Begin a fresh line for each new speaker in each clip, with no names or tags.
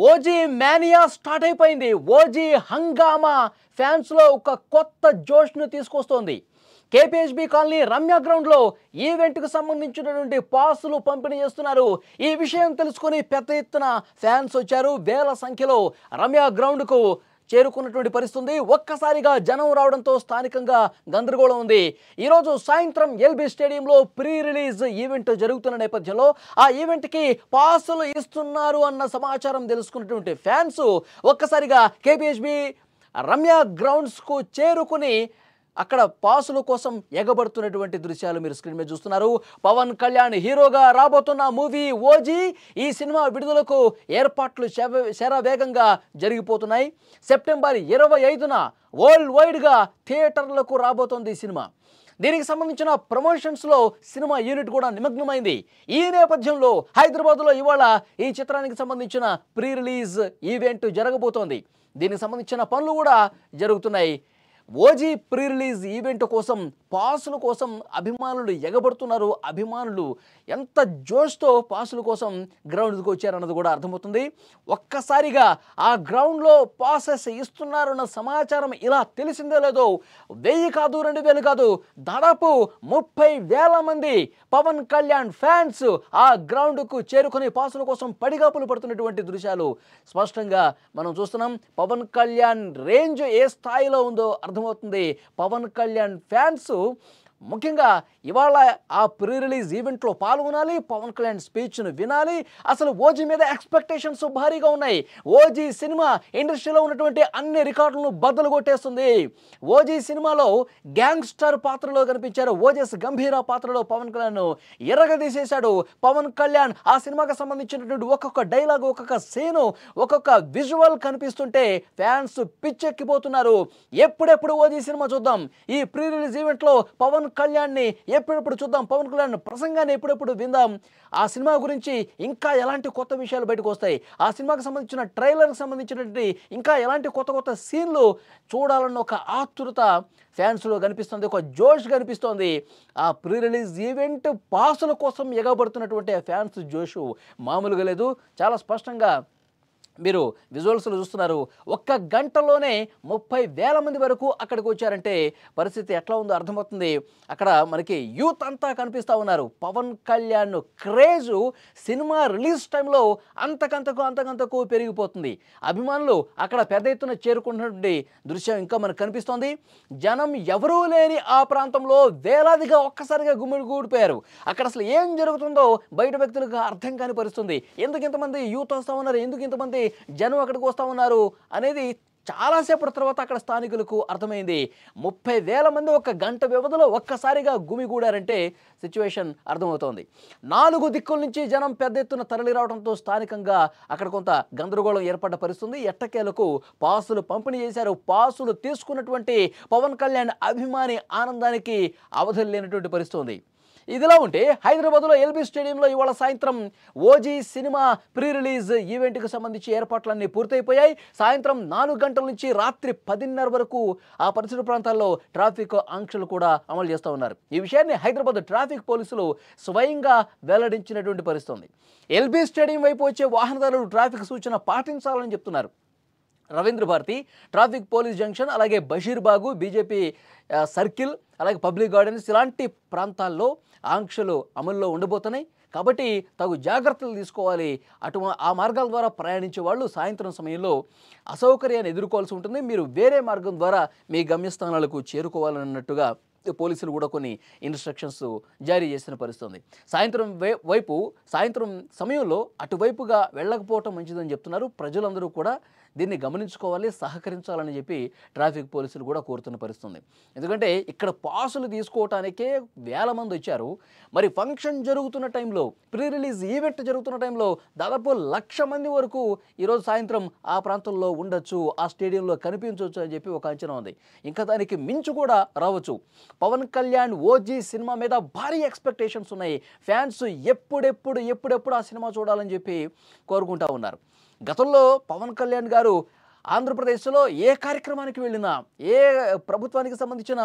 OG mania start అయిపోయింది. OG హంగామా fans లో ఒక కొత్త జోష్ను తీసుకొస్తోంది. కేపీహెచ్బీ కాలనీ రమ్య గ్రౌండ్లో ఈవెంట్కు సంబంధించినటువంటి పాసులు పంపిణీ చేస్తున్నారు. ఈ విషయం తెలుసుకొని పెద్ద ఎత్తున ఫ్యాన్స్ వచ్చారు. వేల సంఖ్యలో రమ్య గ్రౌండ్కు చేరుకున్నటువంటి పరిస్థితి. ఒక్కసారిగా జనం రావడంతో స్థానికంగా గందరగోళం ఉంది. ఈరోజు సాయంత్రం ఎల్బీ స్టేడియంలో ప్రీ రిలీజ్ ఈవెంట్ జరుగుతున్న నేపథ్యంలో ఆ ఈవెంట్కి పాసులు ఇస్తున్నారు అన్న సమాచారం తెలుసుకున్నటువంటి ఫ్యాన్స్ ఒక్కసారిగా కేపీహెచ్బీ రమ్య గ్రౌండ్స్కు చేరుకుని అక్కడ పాసుల కోసం ఎగబడుతున్నటువంటి దృశ్యాలు మీరు స్క్రీన్ మీద చూస్తున్నారు. పవన్ కళ్యాణ్ హీరోగా రాబోతున్న మూవీ ఓజీ, ఈ సినిమా విడుదలకు ఏర్పాట్లు శరవేగంగా జరిగిపోతున్నాయి. సెప్టెంబర్ 25న వరల్డ్ వైడ్గా థియేటర్లకు రాబోతోంది ఈ సినిమా. దీనికి సంబంధించిన ప్రమోషన్స్లో సినిమా యూనిట్ కూడా నిమగ్నమైంది. ఈ నేపథ్యంలో హైదరాబాద్లో ఇవాళ ఈ చిత్రానికి సంబంధించిన ప్రీ రిలీజ్ ఈవెంట్ జరగబోతోంది. దీనికి సంబంధించిన పనులు కూడా జరుగుతున్నాయి. ఓజీ ప్రీ రిలీజ్ ఈవెంట్ కోసం పాసుల కోసం అభిమానులు ఎగబడుతున్నారు. అభిమానులు ఎంత జోష్తో పాసుల కోసం గ్రౌండ్కి వచ్చారన్నది కూడా అర్థమవుతుంది. ఒక్కసారిగా ఆ గ్రౌండ్లో పాసెస్ ఇస్తున్నారన్న సమాచారం ఇలా తెలిసిందో లేదో 1000 కాదు 2000 కాదు, దాదాపు 30,000 మంది పవన్ కళ్యాణ్ ఫ్యాన్స్ ఆ గ్రౌండ్కు చేరుకుని పాసుల కోసం పడిగాపులు పడుతున్నటువంటి దృశ్యాలు స్పష్టంగా మనం చూస్తున్నాం. పవన్ కళ్యాణ్ రేంజ్ ఏ స్థాయిలో ఉందో అర్థమవుతుంది. పవన్ కళ్యాణ్ ఫ్యాన్స్ ముఖ్యంగా ఇవాళ ఆ ప్రీ రిలీజ్ ఈవెంట్లో పాల్గొనాలి, పవన్ కళ్యాణ్ స్పీచ్ను వినాలి. అసలు ఓజీ మీద ఎక్స్పెక్టేషన్స్ భారీగా ఉన్నాయి. ఓజీ సినిమా ఇండస్ట్రీలో ఉన్నటువంటి అన్ని రికార్డులను బద్దలు కొట్టేస్తుంది. ఓజీ సినిమాలో గ్యాంగ్స్టర్ పాత్రలో కనిపించారు. ఓజస్ గంభీర పాత్రలో పవన్ కళ్యాణ్ ఎర్రగదీసేశాడు. పవన్ కళ్యాణ్ ఆ సినిమాకి సంబంధించినటువంటి ఒక్కొక్క డైలాగ్, ఒక్కొక్క సీను, ఒక్కొక్క విజువల్ కనిపిస్తుంటే ఫ్యాన్స్ పిచ్చెక్కిపోతున్నారు. ఎప్పుడెప్పుడు ఓజీ సినిమా చూద్దాం, ఈ ప్రీ రిలీజ్ ఈవెంట్లో పవన్ కళ్యాణ్ని ఎప్పుడెప్పుడు చూద్దాం, పవన్ కళ్యాణ్ ప్రసంగాన్ని ఎప్పుడెప్పుడు విందాం, ఆ సినిమా గురించి ఇంకా ఎలాంటి కొత్త విషయాలు బయటకు వస్తాయి, ఆ సినిమాకి సంబంధించిన ట్రైలర్కి సంబంధించినటువంటి ఇంకా ఎలాంటి కొత్త కొత్త సీన్లు చూడాలన్న ఒక ఆతృత ఫ్యాన్స్లో కనిపిస్తుంది, ఒక జోష్ కనిపిస్తోంది. ఆ ప్రీ రిలీజ్ ఈవెంట్ పాసుల కోసం ఎగబడుతున్నటువంటి ఆ ఫ్యాన్స్ జోషు మామూలుగా లేదు. చాలా స్పష్టంగా మీరు విజువల్స్లో చూస్తున్నారు. ఒక్క గంటలోనే 30,000 మంది వరకు అక్కడికి వచ్చారంటే పరిస్థితి ఎట్లా ఉందో అర్థమవుతుంది. అక్కడ మనకి యూత్ అంతా కనిపిస్తూ ఉన్నారు. Pawan Kalyan craze cinema release టైంలో అంతకంతకు పెరిగిపోతుంది. అభిమానులు అక్కడ పెద్ద ఎత్తున చేరుకుంటున్నటువంటి దృశ్యం ఇంకా మనకు కనిపిస్తోంది. జనం ఎవరూ లేని ఆ ప్రాంతంలో వేలాదిగా ఒక్కసారిగా గుమిగూడిపోయారు. అక్కడ అసలు ఏం జరుగుతుందో బయట వ్యక్తులకు అర్థం కాని పరిస్థితుంది. ఎందుకు ఇంతమంది యూత్ వస్తూ ఉన్నారు, ఎందుకు ఇంతమంది జనం అక్కడికి వస్తూ ఉన్నారు అనేది చాలాసేపటి తర్వాత అక్కడ స్థానికులకు అర్థమైంది. 30,000 మంది ఒక గంట వ్యవధిలో ఒక్కసారిగా గుమిగూడారంటే సిచ్యువేషన్ అర్థమవుతోంది. 4 దిక్కుల నుంచి జనం పెద్ద ఎత్తున తరలి రావడంతో స్థానికంగా అక్కడ కొంత గందరగోళం ఏర్పడ్డ పరిస్థితుంది. ఎట్టకేలకు పాసులు పంపిణీ చేశారు. పాసులు తీసుకున్నటువంటి పవన్ కళ్యాణ్ అభిమాని ఆనందానికి అవధులు లేనటువంటి పరిస్థితి ఉంది. ఇదిలా ఉంటే హైదరాబాద్లో ఎల్బీ స్టేడియంలో ఇవాళ సాయంత్రం ఓజీ సినిమా ప్రీ రిలీజ్ ఈవెంట్కి సంబంధించి ఏర్పాట్లన్నీ పూర్తయిపోయాయి. సాయంత్రం 4 గంటల నుంచి రాత్రి 10:30 వరకు ఆ పరిసర ప్రాంతాల్లో ట్రాఫిక్ ఆంక్షలు కూడా అమలు చేస్తూ ఉన్నారు. ఈ విషయాన్ని హైదరాబాద్ ట్రాఫిక్ పోలీసులు స్వయంగా వెల్లడించినటువంటి పరిస్థితి ఉంది. ఎల్బీ స్టేడియం వైపు వచ్చే వాహనదారులు ట్రాఫిక్ సూచన పాటించాలని చెప్తున్నారు. Ravindra Bharati, traffic police junction, అలాగే బషీర్బాగు, బీజేపీ సర్కిల్, అలాగే పబ్లిక్ గార్డెన్స్ ఇలాంటి ప్రాంతాల్లో ఆంక్షలు అమల్లో ఉండబోతున్నాయి. కాబట్టి తగు జాగ్రత్తలు తీసుకోవాలి. ఆ మార్గాల ద్వారా ప్రయాణించే వాళ్ళు సాయంత్రం సమయంలో అసౌకర్యాన్ని ఎదుర్కోవాల్సి ఉంటుంది. మీరు వేరే మార్గం ద్వారా మీ గమ్యస్థానాలకు చేరుకోవాలన్నట్టుగా పోలీసులు కూడా కొన్ని ఇన్స్ట్రక్షన్స్ జారీ చేసిన పరిస్థితుంది. సాయంత్రం సమయంలో అటువైపుగా వెళ్ళకపోవటం మంచిదని చెప్తున్నారు. ప్రజలందరూ కూడా దీన్ని గమనించుకోవాలి, సహకరించాలని చెప్పి ట్రాఫిక్ పోలీసులు కూడా కోరుతున్న పరిస్థితుంది. ఎందుకంటే ఇక్కడ పాసులు తీసుకోవటానికే వేల మంది వచ్చారు. మరి ఫంక్షన్ జరుగుతున్న టైంలో, ప్రీ రిలీజ్ ఈవెంట్ జరుగుతున్న టైంలో దాదాపు 1,00,000 మంది వరకు ఈరోజు సాయంత్రం ఆ ప్రాంతంలో ఉండొచ్చు, ఆ స్టేడియంలో కనిపించవచ్చు అని చెప్పి ఒక అంచనా ఉంది. ఇంకా దానికి మించి కూడా రావచ్చు. పవన్ కళ్యాణ్ ఓజీ సినిమా మీద భారీ ఎక్స్పెక్టేషన్స్ ఉన్నాయి. ఫ్యాన్స్ ఎప్పుడెప్పుడు ఆ సినిమా చూడాలని చెప్పి కోరుకుంటా ఉన్నారు. గతంలో పవన్ కళ్యాణ్ గారు ఆంధ్రప్రదేశ్లో ఏ కార్యక్రమానికి వెళ్ళినా, ఏ ప్రభుత్వానికి సంబంధించిన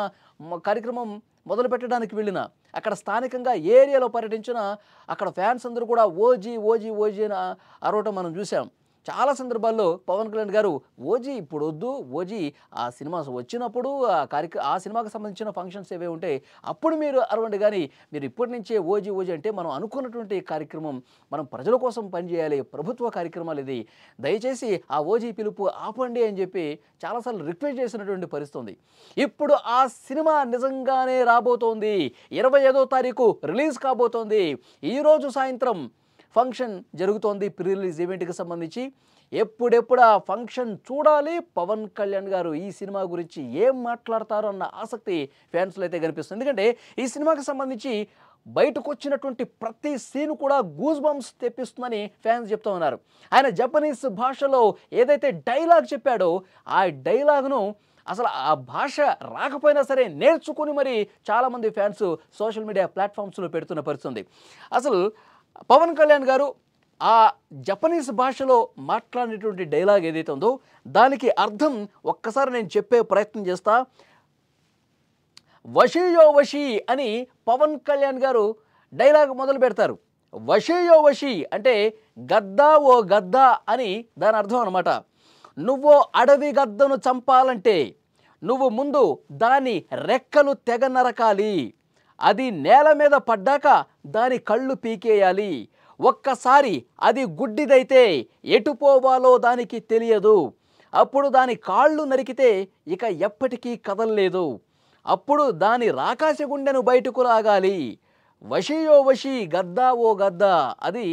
కార్యక్రమం మొదలు పెట్టడానికి వెళ్ళినా, అక్కడ స్థానికంగా ఏరియాలో పర్యటించిన అక్కడ ఫ్యాన్స్ అందరూ కూడా ఓజీ ఓజీ ఓజీ అని అరవటం మనం చూసాం. చాలా సందర్భాల్లో పవన్ కళ్యాణ్ గారు ఓజీ ఇప్పుడు వద్దు, ఓజీ ఆ సినిమా వచ్చినప్పుడు ఆ సినిమాకి సంబంధించిన ఫంక్షన్స్ ఏవే ఉంటే అప్పుడు మీరు అరవండి, కానీ మీరు ఇప్పటి నుంచే ఓజీ ఓజీ అంటే మనం అనుకున్నటువంటి కార్యక్రమం, మనం ప్రజల కోసం పనిచేయాలి, ప్రభుత్వ కార్యక్రమాలు ఇది, దయచేసి ఆ ఓజీ పిలుపు ఆపండి అని చెప్పి చాలాసార్లు రిక్వెస్ట్ చేసినటువంటి పరిస్థితి ఉంది. ఇప్పుడు ఆ సినిమా నిజంగానే రాబోతోంది. 25వ తారీఖు రిలీజ్ కాబోతోంది. ఈరోజు సాయంత్రం ఫంక్షన్ జరుగుతోంది ప్రీ రిలీజ్ ఈవెంట్కి సంబంధించి. ఎప్పుడెప్పుడు ఆ ఫంక్షన్ చూడాలి, పవన్ కళ్యాణ్ గారు ఈ సినిమా గురించి ఏం మాట్లాడతారో అన్న ఆసక్తి ఫ్యాన్స్లో అయితే కనిపిస్తుంది. ఎందుకంటే ఈ సినిమాకి సంబంధించి బయటకు వచ్చినటువంటి ప్రతి సీన్ కూడా గూస్ బంప్స్ తెప్పిస్తుందని ఫ్యాన్స్ చెప్తూ ఉన్నారు. ఆయన జపనీస్ భాషలో ఏదైతే డైలాగ్ చెప్పాడో ఆ డైలాగ్ను అసలు ఆ భాష రాకపోయినా సరే నేర్చుకుని మరి చాలామంది ఫ్యాన్స్ సోషల్ మీడియా ప్లాట్ఫామ్స్లో పెడుతున్న పరిస్థితుంది. అసలు పవన్ కళ్యాణ్ గారు ఆ జపనీస్ భాషలో మాట్లాడినటువంటి డైలాగ్ ఏదైతే ఉందో దానికి అర్థం ఒక్కసారి నేను చెప్పే ప్రయత్నం చేస్తా. వషీయో వషీ అని పవన్ కళ్యాణ్ గారు డైలాగ్ మొదలు పెడతారు. వషీయో వషీ అంటే గద్దా ఓ గద్దా అని దాని అర్థం అనమాట. నువ్వు అడవి గద్దను చంపాలంటే నువ్వు ముందు దాని రెక్కలు తెగ నరకాలి, అది నేల మీద పడ్డాక దాని కళ్ళు పీకేయాలి, ఒక్కసారి అది గుడ్డిదైతే ఎటు పోవాలో దానికి తెలియదు, అప్పుడు దాని కాళ్ళు నరికితే ఇక ఎప్పటికీ కదలలేదు, అప్పుడు దాని రాకాశ గుండెను బయటకు లాగాలి. వషీయో వషీ గద్దా ఓ గద్దా, అది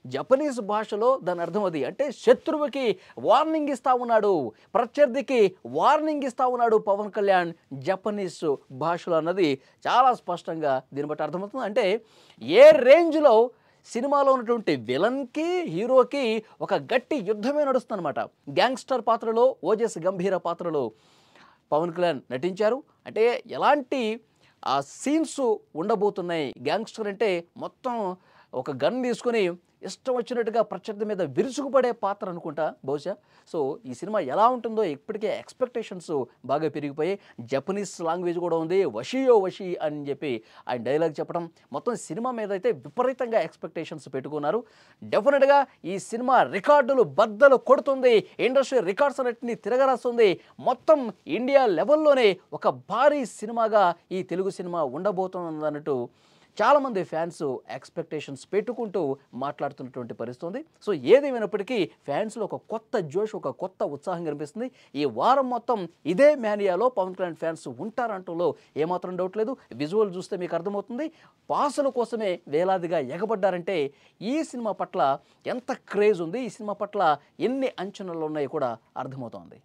జపనీస్ భాషలో దాని అర్థం అది. అంటే శత్రువుకి వార్నింగ్ ఇస్తా ఉన్నాడు, ప్రత్యర్థికి వార్నింగ్ ఇస్తా ఉన్నాడు పవన్ కళ్యాణ్ జపనీస్ భాషలో అన్నది చాలా స్పష్టంగా దీన్ని బట్టి అర్థమవుతుంది. అంటే ఏ రేంజ్లో సినిమాలో ఉన్నటువంటి విలన్కి హీరోకి ఒక గట్టి యుద్ధమే నడుస్తుంది అనమాట. గ్యాంగ్స్టర్ పాత్రలో ఓజస్ గంభీర పాత్రలో పవన్ కళ్యాణ్ నటించారు. అంటే ఎలాంటి ఆ సీన్స్ ఉండబోతున్నాయి. గ్యాంగ్స్టర్ అంటే మొత్తం ఒక గన్ తీసుకొని ఇష్టం వచ్చినట్టుగా ప్రత్యర్థి మీద విరుచుకుపడే పాత్ర అనుకుంటా బహుశా. సో ఈ సినిమా ఎలా ఉంటుందో ఇప్పటికే ఎక్స్పెక్టేషన్స్ బాగా పెరిగిపోయాయి. జపనీస్ లాంగ్వేజ్ కూడా ఉంది, వషీయో వషీ అని చెప్పి ఆయన డైలాగ్ చెప్పడం, మొత్తం సినిమా మీద అయితే విపరీతంగా ఎక్స్పెక్టేషన్స్ పెట్టుకున్నారు. డెఫినెట్గా ఈ సినిమా రికార్డులు బద్దలు కొడుతుంది, ఇండస్ట్రీ రికార్డ్స్ అన్నింటినీ తిరగరాస్తుంది. మొత్తం ఇండియా లెవెల్లోనే ఒక భారీ సినిమాగా ఈ తెలుగు సినిమా ఉండబోతుంది అన్నట్టు చాలామంది ఫ్యాన్స్ ఎక్స్పెక్టేషన్స్ పెట్టుకుంటూ మాట్లాడుతున్నటువంటి పరిస్థితి ఉంది. సో ఏదేమైనప్పటికీ ఫ్యాన్స్లో ఒక కొత్త జోష్, ఒక కొత్త ఉత్సాహం కనిపిస్తుంది. ఈ వారం మొత్తం ఇదే మేనియాలో పవన్ కళ్యాణ్ ఫ్యాన్స్ ఉంటారంటూలో ఏమాత్రం డౌట్ లేదు. విజువల్ చూస్తే మీకు అర్థమవుతుంది. పాసుల కోసమే వేలాదిగా ఎగబడ్డారంటే ఈ సినిమా పట్ల ఎంత క్రేజ్ ఉంది, ఈ సినిమా పట్ల ఎన్ని అంచనాలు ఉన్నాయో కూడా అర్థమవుతోంది.